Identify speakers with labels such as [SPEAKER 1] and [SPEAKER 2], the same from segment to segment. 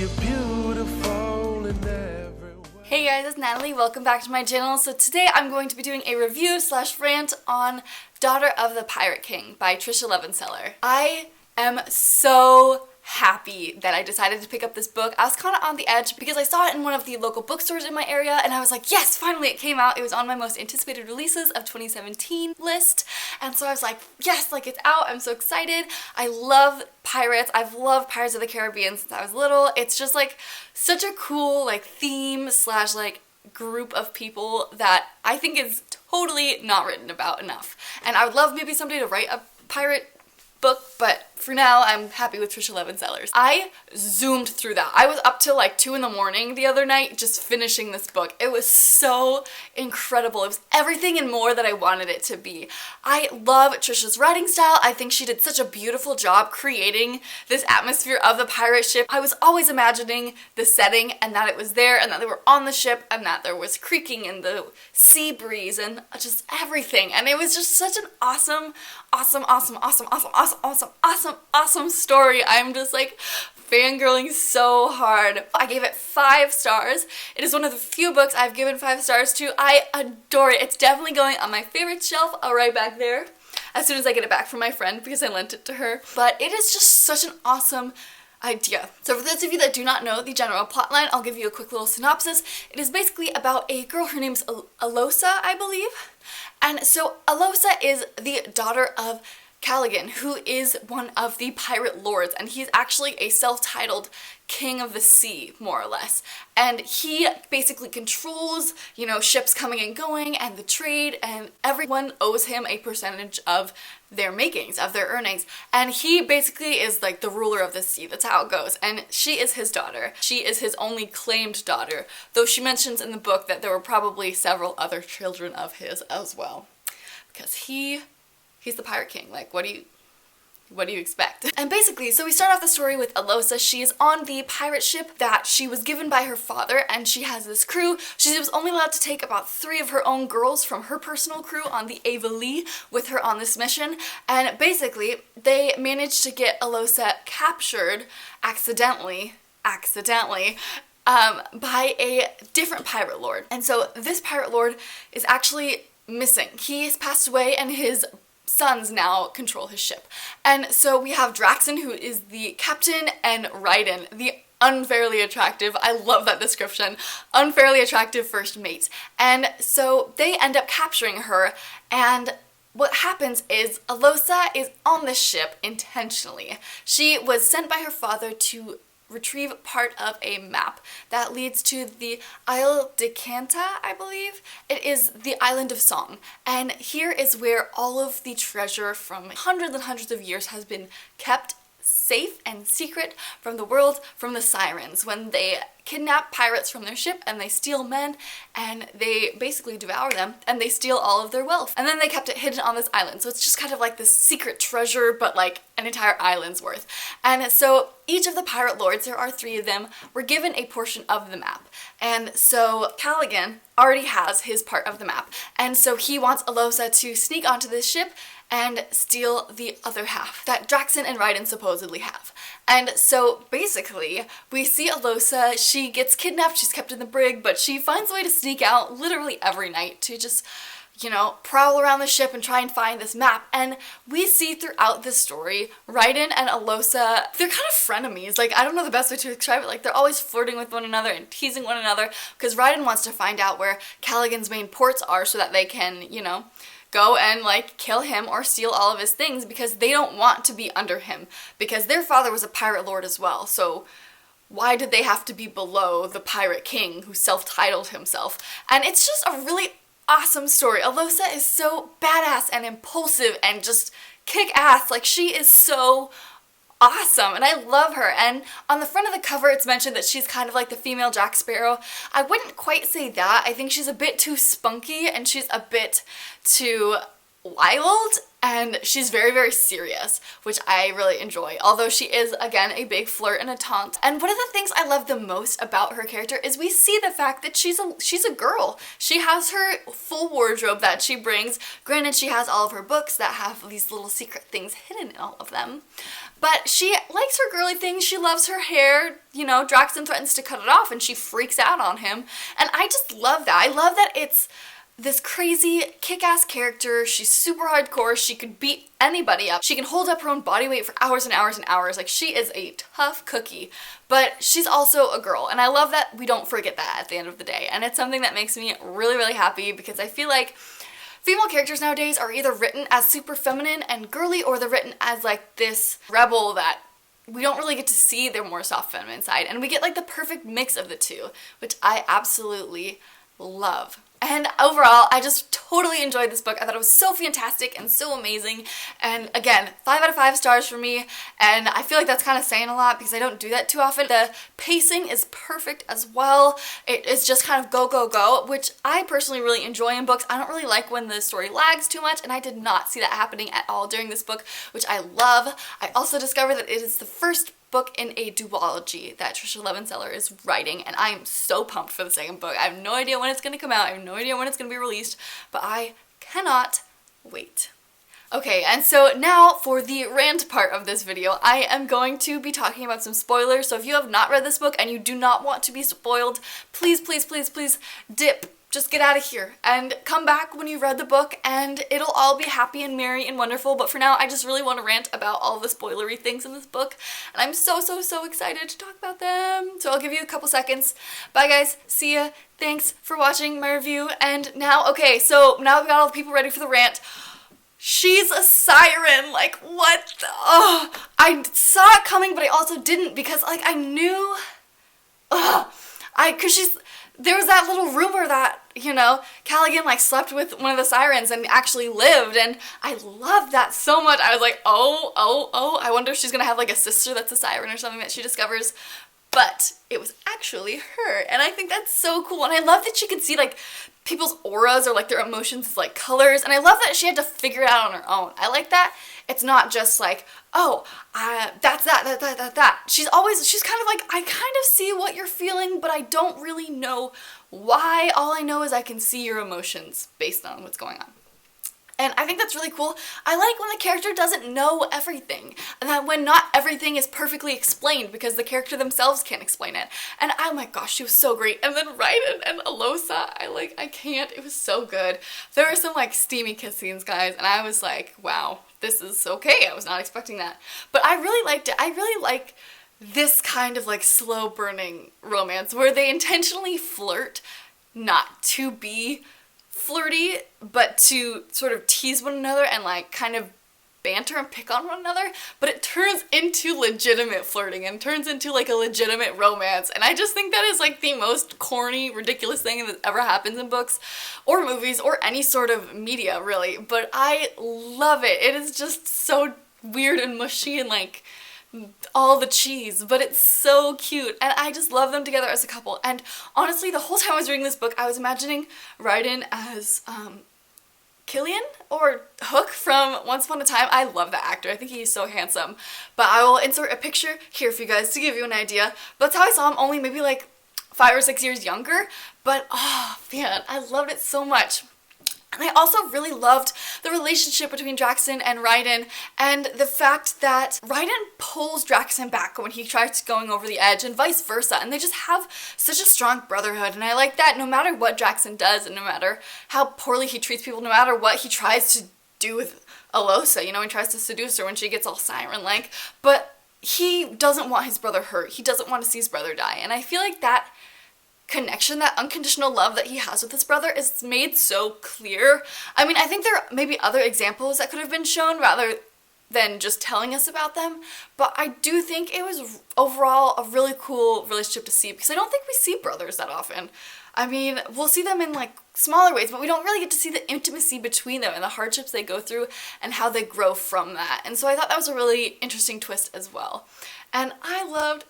[SPEAKER 1] you're beautiful in every way.
[SPEAKER 2] Hey guys, it's Natalie. Welcome back to my channel. So today I'm going to be doing a review / rant on Daughter of the Pirate King by Tricia Levenseller. I am so happy that I decided to pick up this book. I was kind of on the edge because I saw it in one of the local bookstores in my area and I was like, yes, finally it came out. It was on my most anticipated releases of 2017 list. And so I was like, yes, like it's out. I'm so excited. I love pirates. I've loved Pirates of the Caribbean since I was little. It's just like such a cool like theme / like group of people that I think is totally not written about enough. And I would love maybe someday to write a pirate book, but for now I'm happy with Tricia Levenseller's. I zoomed through that. I was up till like 2 in the morning the other night just finishing this book. It was so incredible. It was everything and more that I wanted it to be. I love Tricia's writing style. I think she did such a beautiful job creating this atmosphere of the pirate ship. I was always imagining the setting and that it was there and that they were on the ship and that there was creaking and the sea breeze and just everything. And it was just such an awesome story. I'm just like fangirling so hard. I gave it 5 stars. It is one of the few books I've given 5 stars to. I adore it. It's definitely going on my favorite shelf right back there as soon as I get it back from my friend because I lent it to her. But it is just such an awesome idea. So for those of you that do not know the general plotline, I'll give you a quick little synopsis. It is basically about a girl, her name's Alosa, I believe. And so Alosa is the daughter of Callaghan, who is one of the pirate lords, and he's actually a self-titled king of the sea, more or less. And he basically controls, you know, ships coming and going and the trade, and everyone owes him a percentage of their makings, of their earnings. And he basically is like the ruler of the sea. That's how it goes. And she is his daughter. She is his only claimed daughter, though she mentions in the book that there were probably several other children of his as well. Because he's the Pirate King. Like, what do you expect? And basically, so we start off the story with Alosa. She is on the pirate ship that she was given by her father, and she has this crew. She was only allowed to take about 3 of her own girls from her personal crew on the Ava Lee with her on this mission. And basically, they managed to get Alosa captured accidentally, by a different pirate lord. And so this pirate lord is actually missing. He has passed away and his sons now control his ship. And so we have Draxon, who is the captain, and Raiden, the unfairly attractive, I love that description, unfairly attractive first mate. And so they end up capturing her, and what happens is Alosa is on this ship intentionally. She was sent by her father to retrieve part of a map that leads to the Isle de Canta, I believe. It is the island of song. And here is where all of the treasure from hundreds and hundreds of years has been kept safe and secret from the world, from the sirens, when they kidnap pirates from their ship and they steal men and they basically devour them and they steal all of their wealth. And then they kept it hidden on this island. So it's just kind of like this secret treasure, but like an entire island's worth. And so each of the pirate lords, there are 3 of them, were given a portion of the map. And so Callaghan already has his part of the map. And so he wants Alosa to sneak onto this ship and steal the other half that Draxon and Raiden supposedly have. And so basically, we see Alosa, she gets kidnapped, she's kept in the brig, but she finds a way to sneak out literally every night to just, you know, prowl around the ship and try and find this map. And we see throughout this story, Raiden and Alosa, they're kind of frenemies. Like, I don't know the best way to describe it. Like, they're always flirting with one another and teasing one another because Raiden wants to find out where Callaghan's main ports are so that they can, you know, go and like kill him or steal all of his things because they don't want to be under him because their father was a pirate lord as well. So why did they have to be below the Pirate King who self-titled himself? And it's just a really awesome story. Alosa is so badass and impulsive and just kick-ass. Like, she is so awesome and I love her. And on the front of the cover it's mentioned that she's kind of like the female Jack Sparrow. I wouldn't quite say that. I think she's a bit too spunky and she's a bit too wild and she's very, very serious, which I really enjoy, although she is, again, a big flirt and a taunt. And one of the things I love the most about her character is we see the fact that she's a girl. She has her full wardrobe that she brings. Granted, she has all of her books that have these little secret things hidden in all of them. But she likes her girly things. She loves her hair. You know, Draxen threatens to cut it off and she freaks out on him. And I just love that. I love that it's this crazy kick-ass character. She's super hardcore. She could beat anybody up. She can hold up her own body weight for hours and hours and hours. Like, she is a tough cookie, but she's also a girl. And I love that we don't forget that at the end of the day. And it's something that makes me really, really happy, because I feel like female characters nowadays are either written as super feminine and girly, or they're written as like this rebel that we don't really get to see their more soft feminine side. And we get like the perfect mix of the two, which I absolutely love. And overall, I just totally enjoyed this book. I thought it was so fantastic and so amazing. And again, 5 out of 5 stars for me. And I feel like that's kind of saying a lot because I don't do that too often. The pacing is perfect as well. It is just kind of go, go, go, which I personally really enjoy in books. I don't really like when the story lags too much, and I did not see that happening at all during this book, which I love. I also discovered that it is the first book in a duology that Tricia Levenseller is writing, and I am so pumped for the second book. I have no idea when it's going to come out. I have no idea when it's going to be released, but I cannot wait. Okay, and so now for the rant part of this video, I am going to be talking about some spoilers. So if you have not read this book and you do not want to be spoiled, please, please, please, please dip. Just get out of here and come back when you've read the book, and it'll all be happy and merry and wonderful. But for now, I just really want to rant about all the spoilery things in this book, and I'm so, so, so excited to talk about them. So I'll give you a couple seconds. Bye guys, see ya. Thanks for watching my review. And now, okay, so now we've got all the people ready for the rant. She's a siren, like what the, oh, I saw it coming, but I also didn't, because like I knew, cause there was that little rumor that, you know, Callaghan like slept with one of the sirens and actually lived, and I loved that so much. I was like, oh, I wonder if she's gonna have like a sister that's a siren or something that she discovers. But it was actually her, and I think that's so cool. And I love that she could see like people's auras or like their emotions as like colors, and I love that she had to figure it out on her own. I like that it's not just like, oh, that's that. She's kind of like, I kind of see what you're feeling, but I don't really know why. All I know is I can see your emotions based on what's going on. And I think that's really cool. I like when the character doesn't know everything, and that when not everything is perfectly explained because the character themselves can't explain it. And oh my gosh, she was so great. And then Raiden and Alosa, I can't, it was so good. There were some like steamy kiss scenes, guys, and I was like, wow, this is okay. I was not expecting that. But I really liked it. I really like this kind of like slow burning romance where they intentionally flirt, not to be flirty, but to sort of tease one another and like kind of banter and pick on one another, but it turns into legitimate flirting and turns into like a legitimate romance. And I just think that is like the most corny, ridiculous thing that ever happens in books or movies or any sort of media, really. But I love it. It is just so weird and mushy and like all the cheese, but it's so cute, and I just love them together as a couple. And honestly, the whole time I was reading this book, I was imagining Raiden as Killian or Hook from Once Upon a Time. I love that actor. I think he's so handsome. But I will insert a picture here for you guys to give you an idea. But that's how I saw him, only maybe like 5 or 6 years younger. But oh man, I loved it so much. And I also really loved the relationship between Draxen and Raiden, and the fact that Raiden pulls Draxen back when he tries going over the edge and vice versa, and they just have such a strong brotherhood. And I like that no matter what Draxen does and no matter how poorly he treats people, no matter what he tries to do with Alosa, you know, he tries to seduce her when she gets all siren-like, but he doesn't want his brother hurt. He doesn't want to see his brother die. And I feel like that connection, that unconditional love that he has with his brother is made so clear. I mean, I think there may be other examples that could have been shown rather than just telling us about them, but I do think it was overall a really cool relationship to see, because I don't think we see brothers that often. I mean, we'll see them in like smaller ways, but we don't really get to see the intimacy between them and the hardships they go through and how they grow from that. And so I thought that was a really interesting twist as well. And I loved,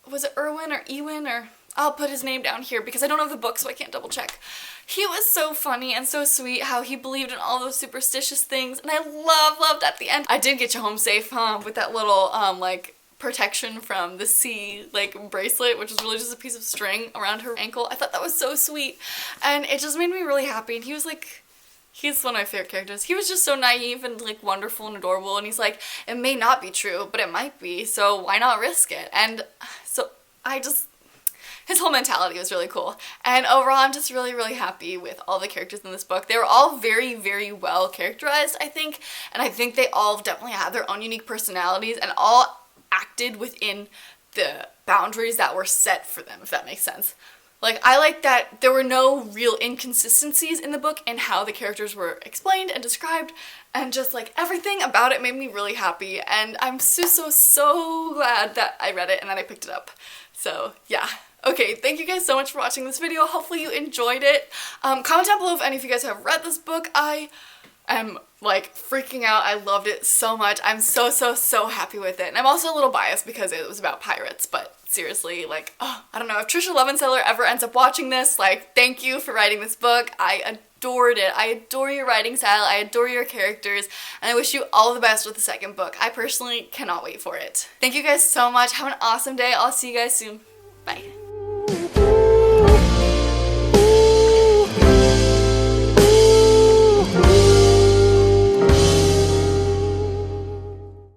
[SPEAKER 2] was it Erwin or Ewan or I'll put his name down here because I don't have the book, so I can't double check. He was so funny and so sweet how he believed in all those superstitious things, and I loved at the end. I did get you home safe, with that little, like, protection from the sea, like, bracelet, which was really just a piece of string around her ankle. I thought that was so sweet, and it just made me really happy, and he was like, he's one of my favorite characters. He was just so naive and, like, wonderful and adorable, and he's like, it may not be true, but it might be, so why not risk it? And so his whole mentality was really cool. And overall, I'm just really happy with all the characters in this book. They were all very well characterized, I think, and I think they all definitely had their own unique personalities and all acted within the boundaries that were set for them, if that makes sense. Like, I like that there were no real inconsistencies in the book in how the characters were explained and described, and just, like, everything about it made me really happy, and I'm so glad that I read it and that I picked it up. So, yeah. Okay, thank you guys so much for watching this video. Hopefully you enjoyed it. Comment down below if any of you guys have read this book. I am, like, freaking out. I loved it so much. I'm so happy with it. And I'm also a little biased because it was about pirates, but seriously, like, oh, I don't know. If Tricia Levenseller ever ends up watching this, like, thank you for writing this book. I adored it. I adore your writing style. I adore your characters. And I wish you all the best with the second book. I personally cannot wait for it. Thank you guys so much. Have an awesome day. I'll see you guys soon. Bye.